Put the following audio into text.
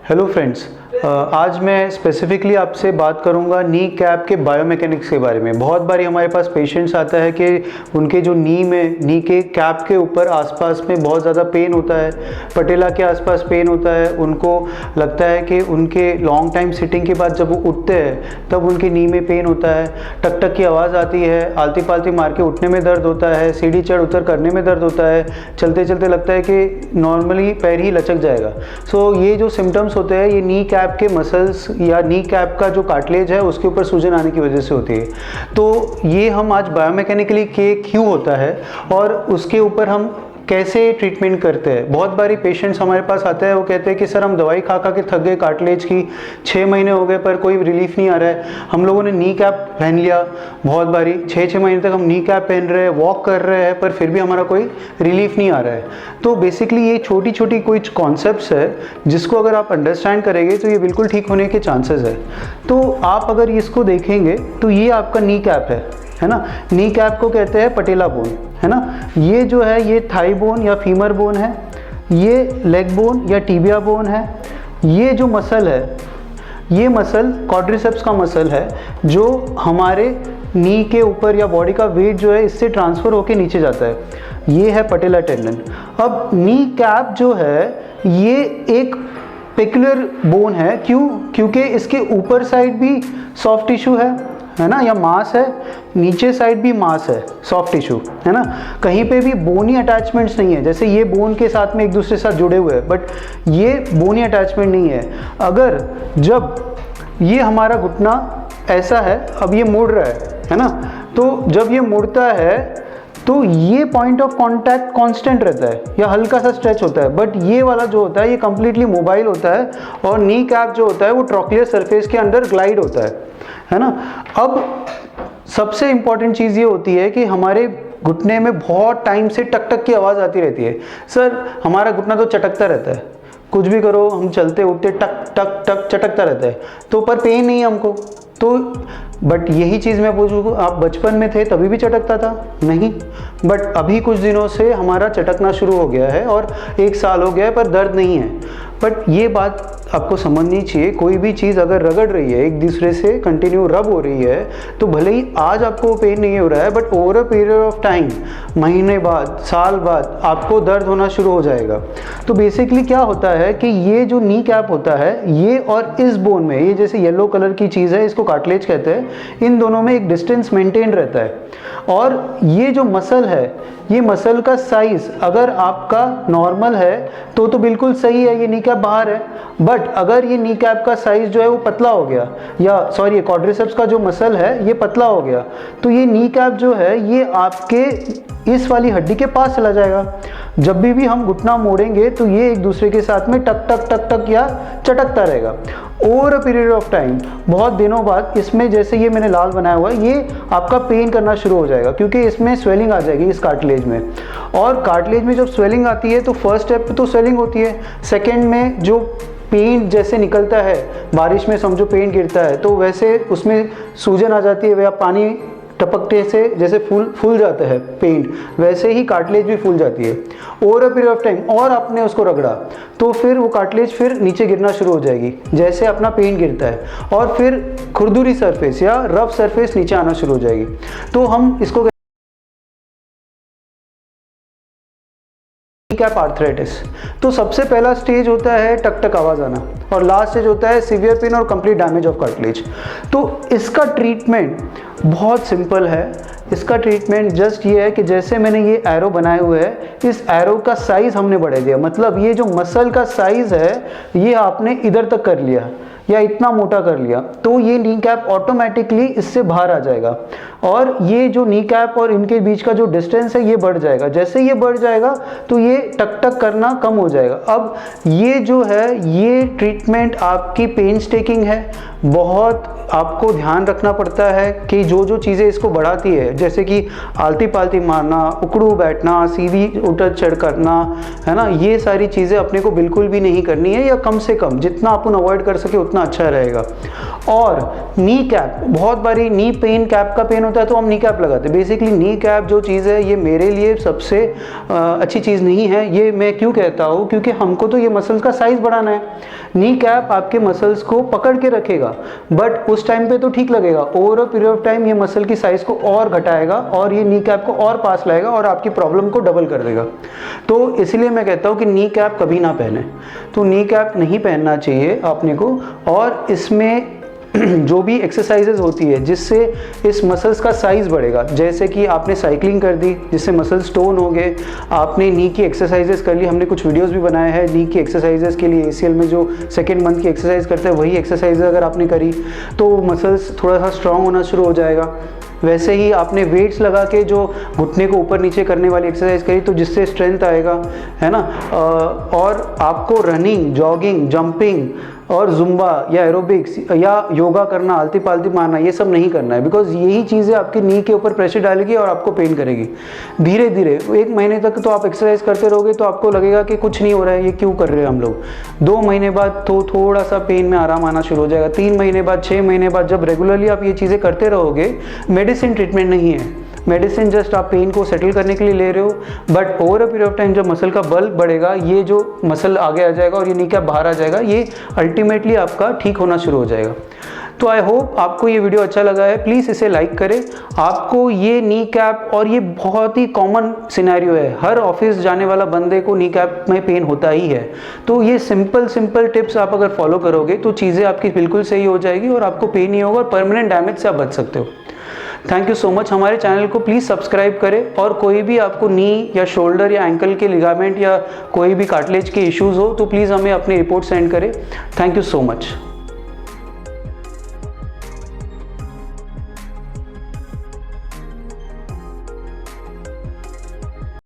Hello friends, आज मैं specifically आपसे बात करूंगा नी कैप के बायोमैकेनिक्स के बारे में। बहुत बारी हमारे पास पेशेंट्स आता है कि उनके जो नी के कैप के ऊपर आसपास में बहुत ज़्यादा पेन होता है, पटेला के आसपास पेन होता है। उनको लगता है कि उनके लॉन्ग टाइम सिटिंग के बाद जब वो उठते हैं तब उनके नी में पेन होता है, टक टक की आवाज़ आती है, आलती पालती मार के उठने में दर्द होता है, सीढ़ी चढ़ उतर करने में दर्द होता है, चलते चलते लगता है कि नॉर्मली पैर ही लचक जाएगा। सो ये जो सिम्टम्स होते हैं ये नी कैप के मसल्स या नी कैप का जो कार्टिलेज है उसके ऊपर सूजन आने की वजह से होती है। तो ये हम आज बायोमैकेनिकली के क्यों होता है और उसके ऊपर हम कैसे ट्रीटमेंट करते हैं। बहुत बारी पेशेंट्स हमारे पास आते हैं, वो कहते हैं कि सर हम दवाई खा के थक गए, कार्टिलेज की 6 महीने हो गए पर कोई रिलीफ नहीं आ रहा है। हम लोगों ने नी कैप पहन लिया, बहुत बारी 6 महीने तक हम नी कैप पहन रहे हैं, वॉक कर रहे हैं, पर फिर भी हमारा कोई रिलीफ नहीं आ रहा है। तो बेसिकली ये छोटी छोटी कुछ कॉन्सेप्ट्स है जिसको अगर आप अंडरस्टैंड करेंगे तो ये बिल्कुल ठीक होने के चांसेस है। तो आप अगर इसको देखेंगे तो ये आपका नी कैप है ना। नी कैप को कहते हैं पटेला बोन, है ना। ये जो है ये थाई बोन या फीमर बोन है, ये लेग बोन या टिबिया बोन है। ये जो मसल है ये मसल क्वाड्रिसेप्स का मसल है जो हमारे नी के ऊपर या बॉडी का वेट जो है इससे ट्रांसफ़र होके नीचे जाता है। ये है पटेला टेंडन। अब नी कैप जो है ये एक पेक्युलर बोन है, क्योंकि इसके ऊपर साइड भी सॉफ्ट टिश्यू है ना, या मांस है, नीचे साइड भी मांस है, सॉफ्ट टिश्यू है ना। कहीं पे भी बोनी अटैचमेंट्स नहीं है, जैसे ये बोन के साथ में एक दूसरे के साथ जुड़े हुए हैं, बट ये बोनी अटैचमेंट नहीं है। अगर जब ये हमारा घुटना ऐसा है, अब ये मुड़ रहा है ना, तो जब ये मुड़ता है तो ये पॉइंट ऑफ कांटेक्ट कांस्टेंट रहता है या हल्का सा स्ट्रेच होता है, बट ये वाला जो होता है ये कंप्लीटली मोबाइल होता है और नी कैप जो होता है वो ट्रोक्लियर सरफेस के अंदर ग्लाइड होता है ना। अब सबसे इंपॉर्टेंट चीज़ ये होती है कि हमारे घुटने में बहुत टाइम से टक टक की आवाज़ आती रहती है। सर हमारा घुटना तो चटकता रहता है, कुछ भी करो हम चलते उठते टक टक टक चटकता रहता है, तो पर पेन नहीं है हमको। तो बट यही चीज़ मैं पूछूँ, आप बचपन में थे तभी भी चटकता था? नहीं, बट अभी कुछ दिनों से हमारा चटकना शुरू हो गया है और 1 साल हो गया है पर दर्द नहीं है। बट ये बात आपको समझनी चाहिए, कोई भी चीज़ अगर रगड़ रही है, एक दूसरे से कंटिन्यू रब हो रही है, तो भले ही आज आपको पेन नहीं हो रहा है but over a period of time, महीने बाद, साल बाद आपको दर्द होना शुरू हो जाएगा। तो बेसिकली क्या होता है कि ये जो नी कैप होता है ये और इस बोन में, ये जैसे येलो कलर की चीज़ है इसको कार्टिलेज कहते हैं, इन दोनों में एक डिस्टेंस मेंटेन रहता है। और ये जो मसल है ये मसल का साइज अगर आपका नॉर्मल है तो बिल्कुल सही है, ये नी कैप बाहर है। बट अगर ये नी कैप का साइज जो है वो पतला हो गया, या सॉरी क्वाड्रिसेप्स का जो मसल है ये पतला हो गया, तो ये नी कैप जो है ये आपके इस वाली हड्डी के पास चला जाएगा। जब भी हम घुटना मोड़ेंगे तो ये एक दूसरे के साथ में टक टक टक टक या चटकता रहेगा over a period of time. बहुत दिनों बाद इसमें, जैसे ये मैंने लाल बनाया हुआ है, ये आपका पेन करना शुरू हो जाएगा क्योंकि इसमें स्वेलिंग आ जाएगी इस कार्टिलेज में। और कार्टिलेज में जब स्वेलिंग आती है तो फर्स्ट स्टेप पे तो स्वेलिंग होती है, सेकेंड में जो पेंट जैसे निकलता है, बारिश में समझो पेंट गिरता है तो वैसे उसमें सूजन आ जाती है, या पानी टपकते से जैसे फूल जाता है पेंट, वैसे ही कार्टिलेज भी फूल जाती है over a period of time. और आपने उसको रगड़ा तो फिर वो कार्टिलेज फिर नीचे गिरना शुरू हो जाएगी जैसे अपना पेंट गिरता है, और फिर खुरदुरी सरफेस या रफ सरफेस नीचे आना शुरू हो जाएगी। तो हम इसको कैप आर्थराइटिस। तो सबसे पहला स्टेज होता है टक टक आवाज़ आना, और लास्ट स्टेज होता है सीवियर पेन और कंप्लीट डैमेज ऑफ कार्टिलेज। तो इसका ट्रीटमेंट बहुत सिंपल है। इसका ट्रीटमेंट जस्ट ये है कि जैसे मैंने ये एरो बनाए हुए हैं, इस एरो का साइज़ हमने बढ़ा दिया, मतलब ये जो मसल का साइज़ है ये आपने इधर तक कर लिया या इतना मोटा कर लिया, तो ये नी कैप ऑटोमेटिकली इससे बाहर आ जाएगा और ये जो नी कैप और इनके बीच का जो डिस्टेंस है ये बढ़ जाएगा। जैसे ये बढ़ जाएगा तो ये टक टक करना कम हो जाएगा। अब ये जो है ये ट्रीटमेंट आपकी पेनस्टेकिंग है, बहुत आपको ध्यान रखना पड़ता है कि जो जो चीज़ें इसको बढ़ाती है, जैसे कि आलती पालती मारना, उकड़ू बैठना, सीधी उतर चढ़ करना, है ना, ये सारी चीज़ें अपने को बिल्कुल भी नहीं करनी है, या कम से कम जितना अपन अवॉइड कर सके उतना अच्छा रहेगा। और नी कैप, बहुत बारी नी पेन कैप का पेन होता है होता है तो हम नी कैप लगाते हैं। बेसिकली नी कैप जो चीज़ है ये मेरे लिए सबसे अच्छी चीज़ नहीं है। ये मैं क्यों कहता हूँ, क्योंकि हमको तो ये मसल्स का साइज़ बढ़ाना है। नी कैप आपके मसल्स को पकड़ के रखेगा, बट उस टाइम पे तो ठीक लगेगा, over a period of time ये मसल की साइज़ को और घटाएगा और ये नी कैप को और पास लाएगा और आपकी प्रॉब्लम को डबल कर देगा। तो इसलिए मैं कहता हूँ कि नी कैप कभी ना पहने। तो नी कैप नहीं पहनना चाहिए आपने को। और इसमें जो भी एक्सरसाइजेज होती है जिससे इस मसल्स का साइज़ बढ़ेगा, जैसे कि आपने साइकिलिंग कर दी जिससे मसल्स टोन हो गए, आपने नी की एक्सरसाइजेज कर ली, हमने कुछ वीडियोस भी बनाए हैं नी की एक्सरसाइजेज के लिए। एसीएल में जो सेकेंड मंथ की एक्सरसाइज करते हैं वही एक्सरसाइज अगर आपने करी तो मसल्स थोड़ा सा स्ट्रांग होना शुरू हो जाएगा। वैसे ही आपने वेट्स लगा के जो घुटने को ऊपर नीचे करने वाली एक्सरसाइज करी तो जिससे स्ट्रेंथ आएगा, है ना। और आपको रनिंग, जॉगिंग, जंपिंग और जुम्बा या एरोबिक्स या योगा करना, आलती पालती मारना, ये सब नहीं करना है, बिकॉज यही चीज़ें आपकी नी के ऊपर प्रेशर डालेगी और आपको पेन करेगी। धीरे धीरे 1 महीने तक तो आप एक्सरसाइज करते रहोगे तो आपको लगेगा कि कुछ नहीं हो रहा है, ये क्यों कर रहे हैं हम लोग। 2 महीने बाद तो थोड़ा सा पेन में आराम आना शुरू हो जाएगा। 3 महीने बाद, 6 महीने बाद जब रेगुलरली आप ये चीज़ें करते रहोगे, मेडिसिन ट्रीटमेंट नहीं है, मेडिसिन जस्ट आप पेन को सेटल करने के लिए ले रहे हो, but over a period of time जब मसल का बल बढ़ेगा, ये जो मसल आगे आ जाएगा और ये नी कैप बाहर आ जाएगा, ये अल्टीमेटली आपका ठीक होना शुरू हो जाएगा। तो आई होप आपको ये वीडियो अच्छा लगा है। प्लीज़ इसे लाइक करें। आपको ये नी कैप, और ये बहुत ही कॉमन सिनेरियो है, हर ऑफिस जाने वाला बंदे को नी कैप में पेन होता ही है। तो ये सिंपल टिप्स आप अगर फॉलो करोगे तो चीज़ें आपकी बिल्कुल सही हो जाएगी और आपको पेन नहीं होगा और परमानेंट डैमेज से आप बच सकते हो। Thank you so much. हमारे चैनल को प्लीज़ सब्सक्राइब करें, और कोई भी आपको नी या शोल्डर या एंकल के लिगामेंट या कोई भी कार्टिलेज के इश्यूज़ हो तो प्लीज़ हमें अपनी रिपोर्ट सेंड करें। Thank you so much.